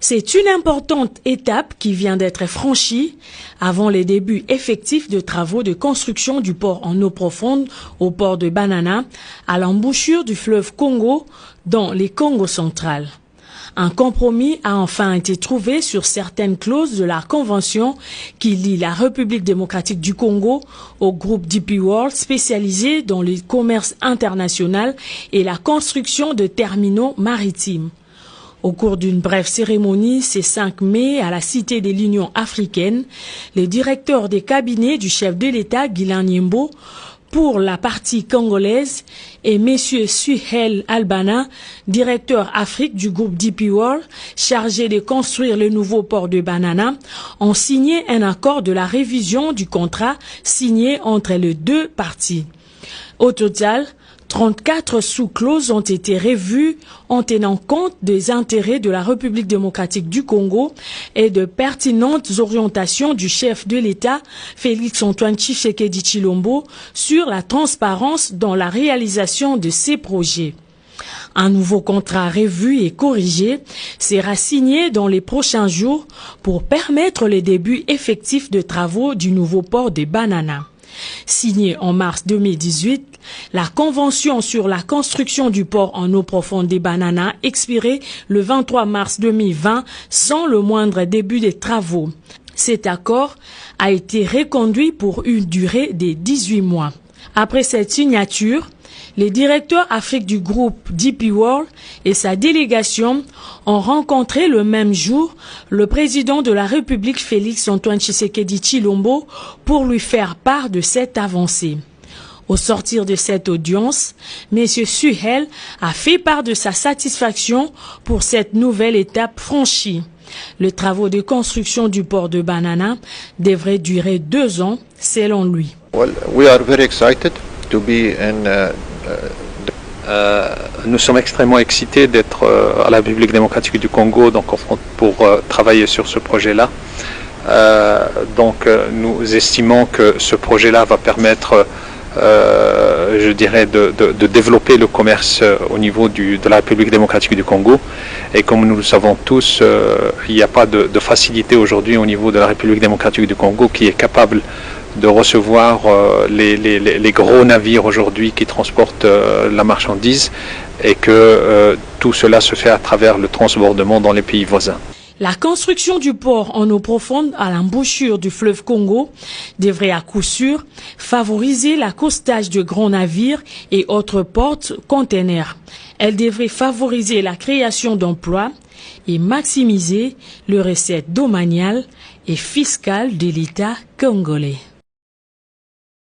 C'est une importante étape qui vient d'être franchie avant les débuts effectifs de travaux de construction du port en eau profonde au port de Banana, à l'embouchure du fleuve Congo, dans les Congo central. Un compromis a enfin été trouvé sur certaines clauses de la convention qui lie la République démocratique du Congo au groupe DP World spécialisé dans le commerce international et la construction de terminaux maritimes. Au cours d'une brève cérémonie, ce 5 mai, à la Cité de l'Union africaine, le directeur des cabinets du chef de l'État, Guilain Nyembo, pour la partie congolaise, et M. Suhel Albana, directeur Afrique du groupe DP World, chargé de construire le nouveau port de Banana, ont signé un accord de la révision du contrat signé entre les deux parties. Au total, 34 sous-clauses ont été revues en tenant compte des intérêts de la République démocratique du Congo et de pertinentes orientations du chef de l'État, Félix-Antoine Tshisekedi Tshilombo, sur la transparence dans la réalisation de ces projets. Un nouveau contrat revu et corrigé sera signé dans les prochains jours pour permettre le début effectif de travaux du nouveau port de Banana. Signée en mars 2018, la convention sur la construction du port en eau profonde des Banana expirait le 23 mars 2020 sans le moindre début des travaux. Cet accord a été reconduit pour une durée de 18 mois. Après cette signature, le directeur Afrique du groupe DP World et sa délégation ont rencontré le même jour le président de la République Félix-Antoine Tshisekedi Tshilombo pour lui faire part de cette avancée. Au sortir de cette audience, M. Suhel a fait part de sa satisfaction pour cette nouvelle étape franchie. Les travaux de construction du port de Banana devraient durer 2 ans, selon lui. Well, we are very excited to be nous sommes extrêmement excités d'être à la République démocratique du Congo pour travailler sur ce projet-là. Nous estimons que ce projet-là va permettre, je dirais, de développer le commerce au niveau de la République démocratique du Congo. Et comme nous le savons tous, il n'y a pas de facilité aujourd'hui au niveau de la République démocratique du Congo qui est capable de recevoir les gros navires aujourd'hui qui transportent la marchandise et que tout cela se fait à travers le transbordement dans les pays voisins. La construction du port en eau profonde à l'embouchure du fleuve Congo devrait à coup sûr favoriser l'accostage de grands navires et autres porte-containers. Elle devrait favoriser la création d'emplois et maximiser les recettes domaniales et fiscales de l'État congolais.